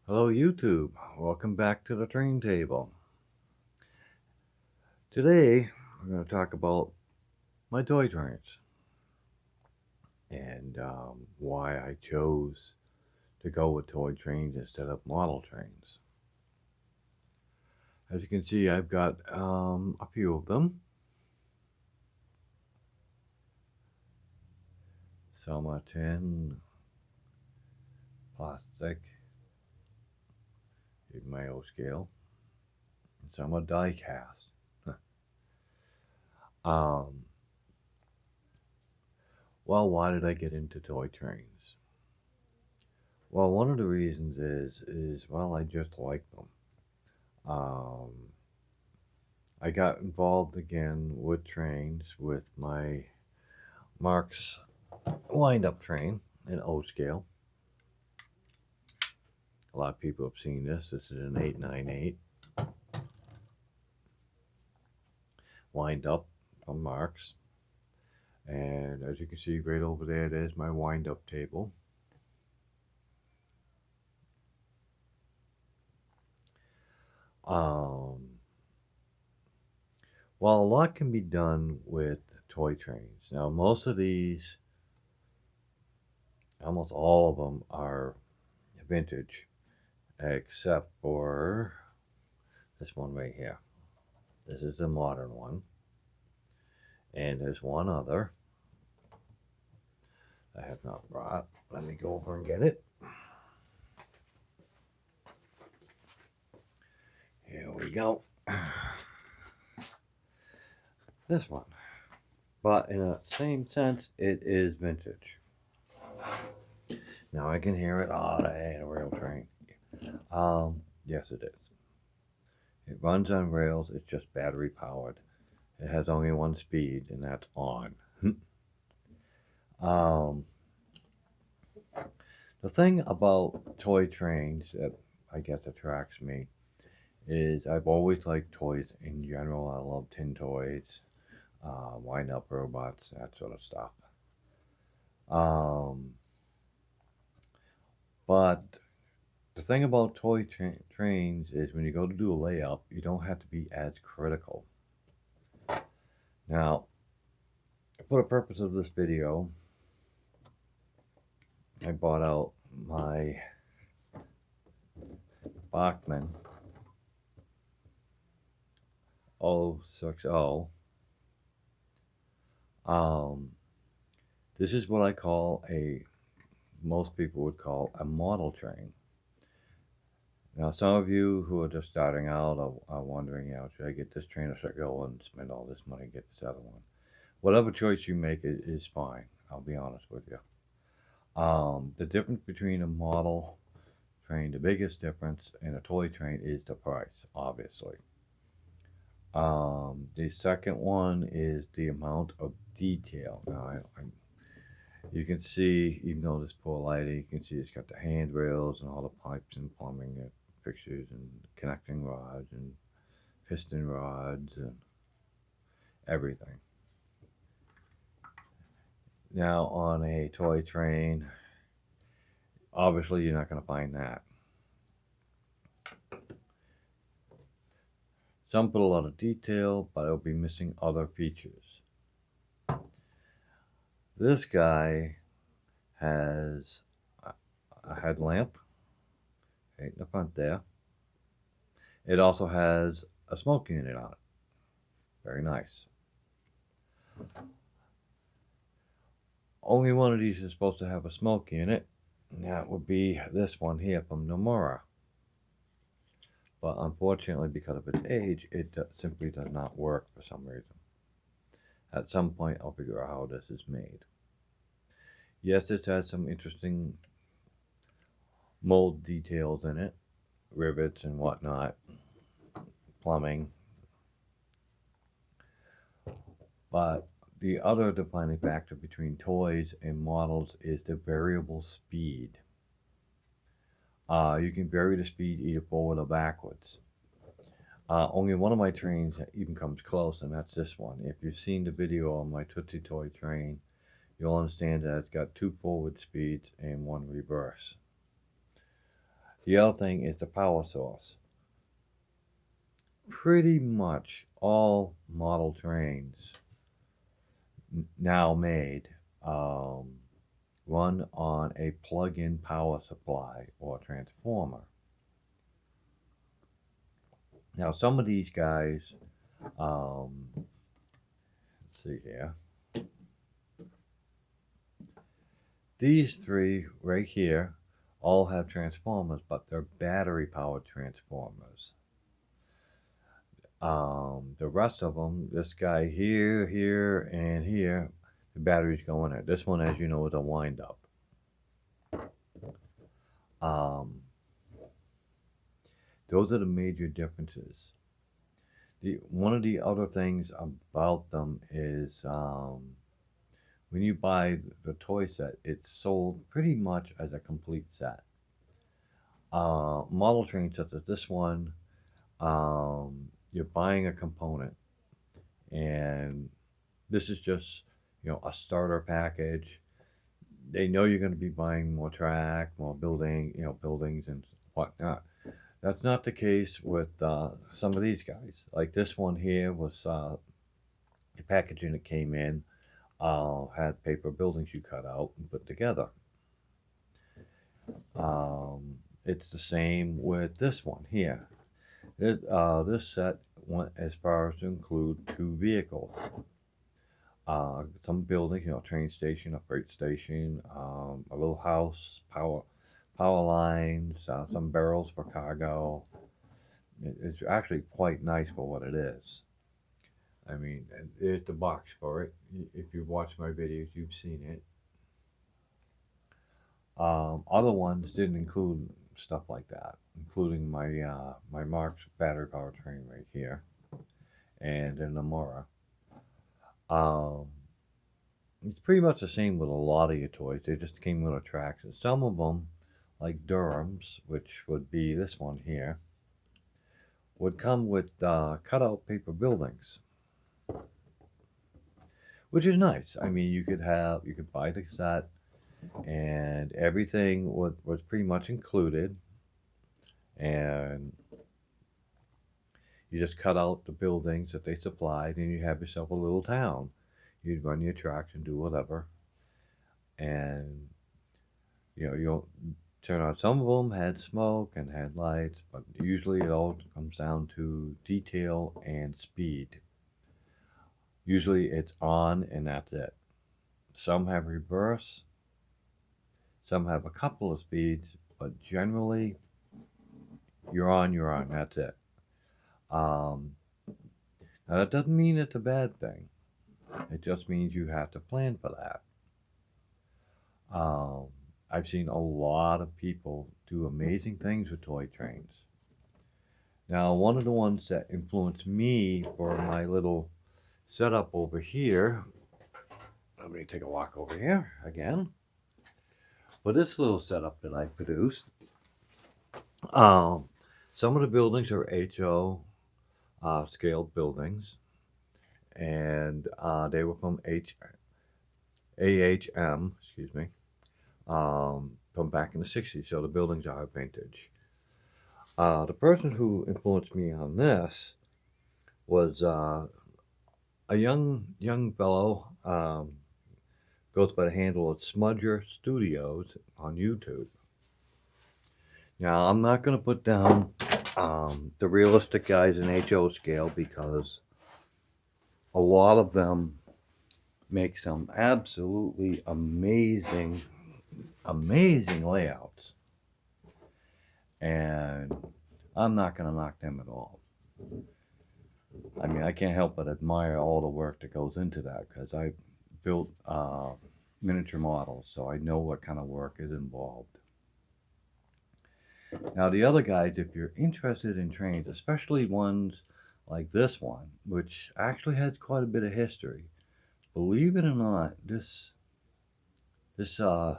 Hello YouTube, welcome back to the train table. Today we're going to talk about my toy trains and why I chose to go with toy trains instead of model trains. As you can see, I've got a few of them. Some are tin, plastic, even my old scale, and some are die cast. um, well, why did I get into toy trains? Well, one of the reasons is well, I just like them. Um, I got involved again with trains with my Mark's wind-up train in O scale. A lot of people have seen this. This is an 898 wind-up from Mark's. And as you can see right over there, there's my wind-up table. Well, a lot can be done with toy trains. Now, most of these, almost all of them are vintage, except for this one right here. This is the modern one. And there's one other I have not brought. Let me go over and get it. Here we go. This one. But in a same sense, it is vintage. Now I can hear it. Oh, that ain't a rail train. Yes, it is. It runs on rails. It's just battery powered. It has only one speed, and that's on. The thing about toy trains that I guess attracts me is I've always liked toys in general. I love tin toys, wind-up robots, that sort of stuff. But the thing about toy trains is when you go to do a layup, you don't have to be as critical. Now, for the purpose of this video, I bought out my Bachmann 060. This is what I call most people would call a model train. Now, some of you who are just starting out are wondering, should I get this train or should I go and spend all this money and get this other one? Whatever choice you make is fine. I'll be honest with you. The difference between a model train, the biggest difference in a toy train is the price, obviously. The second one is the amount of detail. Now, you can see, even though this poor lady, you can see it's got the handrails and all the pipes and plumbing fixtures and connecting rods and piston rods and everything. Now, on a toy train, obviously you're not going to find that. Some put a lot of detail, but it'll be missing other features. This guy has a headlamp right in the front there. It also has a smoke unit on it. Very nice. Only one of these is supposed to have a smoke unit. That would be this one here from Nomura. But unfortunately, because of its age, it simply does not work for some reason. At some point, I'll figure out how this is made. Yes, it has some interesting mold details in it, rivets and whatnot, plumbing. But the other defining factor between toys and models is the variable speed. You can vary the speed either forward or backwards. Only one of my trains even comes close, and that's this one. If you've seen the video on my Tootsie Toy train, you'll understand that it's got 2 forward speeds and 1 reverse. The other thing is the power source. Pretty much all model trains now made run on a plug-in power supply or transformer. Now, some of these guys, let's see here. These three right here all have transformers, but they're battery-powered transformers. The rest of them, this guy here, here, and here, the batteries go in it. This one, as you know, is a wind-up. Those are the major differences. One of the other things about them is when you buy the toy set, it's sold pretty much as a complete set. Model trains such as this one, you're buying a component, and this is just, you know, a starter package. They know you're going to be buying more track, more building, you know, buildings and whatnot. That's not the case with some of these guys. Like this one here was the packaging that came in had paper buildings you cut out and put together. It's the same with this one here. This set went as far as to include 2 vehicles. Some buildings, you know, a train station, a freight station, a little house, power lines, some barrels for cargo. It's actually quite nice for what it is. I mean, there's the box for it. If you've watched my videos, you've seen it. Other ones didn't include stuff like that, including my Mark's battery powered train right here, and an Amora. It's pretty much the same with a lot of your toys. They just came with attractions. Some of them, like Durham's, which would be this one here, would come with cutout paper buildings, which is nice. I mean, you could buy the set, and everything was pretty much included, and you just cut out the buildings that they supplied, and you have yourself a little town. You'd run your trucks and do whatever, and you know, you don't turn on. Some of them had smoke and had lights, but usually it all comes down to detail and speed. Usually it's on and that's it. Some have reverse, some have a couple of speeds, but generally you're on, that's it. Now that doesn't mean it's a bad thing. It just means you have to plan for that. I've seen a lot of people do amazing things with toy trains. Now, one of the ones that influenced me for my little setup over here, let me take a walk over here again. For this little setup that I produced, some of the buildings are HO scaled buildings, and they were from AHM, excuse me, from back in the 60s, so the buildings are vintage. The person who influenced me on this was a young fellow, goes by the handle of Smudger Studios on YouTube. Now, I'm not going to put down the realistic guys in HO scale, because a lot of them make some absolutely amazing layouts, and I'm not going to knock them at all. I mean, I can't help but admire all the work that goes into that, because I built miniature models, so I know what kind of work is involved. Now, the other guys, if you're interested in trains, especially ones like this one, which actually has quite a bit of history, believe it or not, this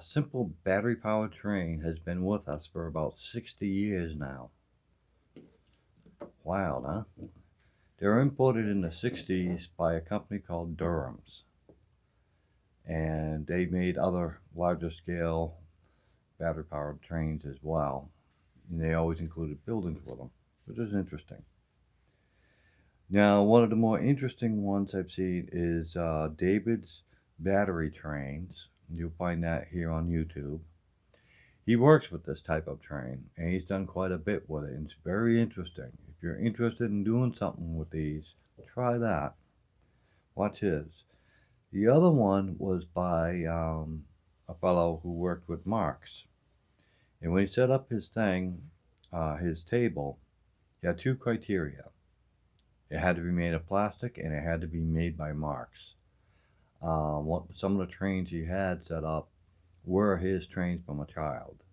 simple battery-powered train has been with us for about 60 years now. Wow, huh? They were imported in the 60s by a company called Durham's, and they made other larger scale battery-powered trains as well. And they always included buildings with them, which is interesting. Now, one of the more interesting ones I've seen is David's battery trains. You'll find that here on YouTube. He works with this type of train, and he's done quite a bit with it, and it's very interesting. If you're interested in doing something with these, try that. Watch his. The other one was by a fellow who worked with Marx. And when he set up his thing, his table, he had two criteria. It had to be made of plastic, and it had to be made by Marx. Some of the trains he had set up were his trains from a child.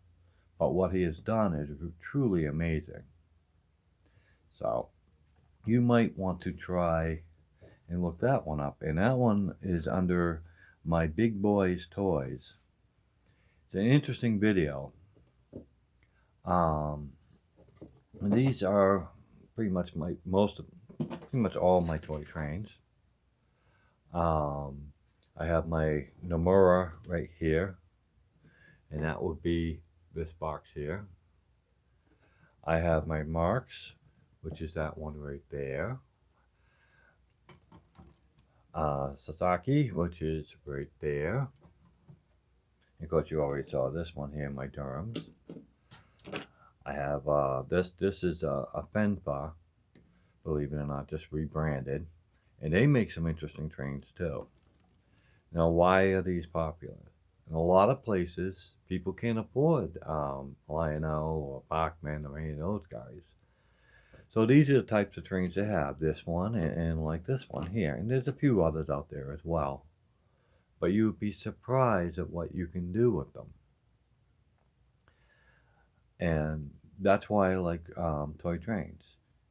But what he has done is truly amazing. So you might want to try and look that one up. And that one is under MyBigBoysToys. It's an interesting video. These are pretty much all my toy trains. I have my Nomura right here, and that would be this box here. I have my Marks, which is that one right there. Sasaki, which is right there. Of course, you already saw this one here, my Durhams. I have this is a Fenfa, believe it or not, just rebranded. And they make some interesting trains too. Now, why are these popular? In a lot of places, people can't afford Lionel or Bachman or any of those guys. So these are the types of trains they have. This one and like this one here. And there's a few others out there as well. But you would be surprised at what you can do with them. And that's why I like toy trains.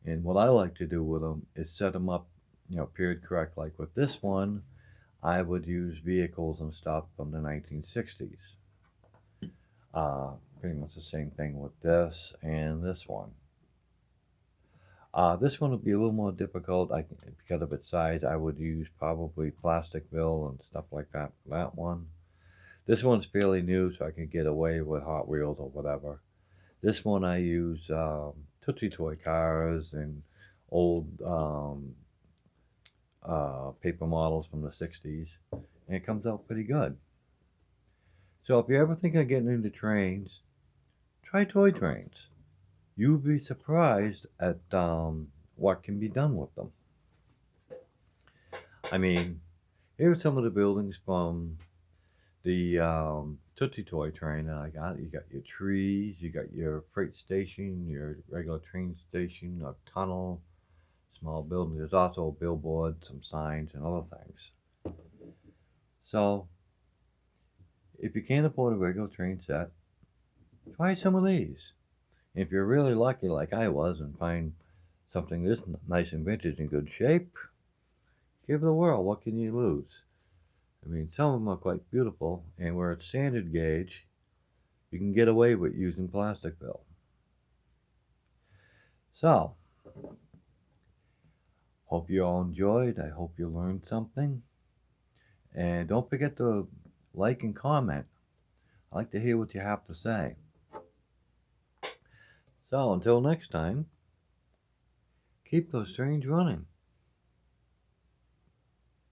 And what I like to do with them is set them up, period correct. Like with this one, I would use vehicles and stuff from the 1960s. Pretty much the same thing with this and this one. This one would be a little more difficult. Because of its size, I would use probably Plasticville and stuff like that for that one. This one's fairly new, so I can get away with Hot Wheels or whatever. This one I use Tootsie Toy cars and old paper models from the 60s, and it comes out pretty good. So if you ever think of getting into trains, try toy trains. You'll be surprised at what can be done with them. I mean, here's some of the buildings from the Tootsie Toy train that I got. You got your trees, you got your freight station, your regular train station, a tunnel, small building. There's also a billboard, some signs, and other things. So, if you can't afford a regular train set, try some of these. If you're really lucky like I was and find something this nice and vintage in good shape, give it a whirl. What can you lose? I mean, some of them are quite beautiful, and where it's standard gauge, you can get away with using Plasticville. So, hope you all enjoyed. I hope you learned something. And don't forget to like and comment. I like to hear what you have to say. So, until next time, keep those trains running.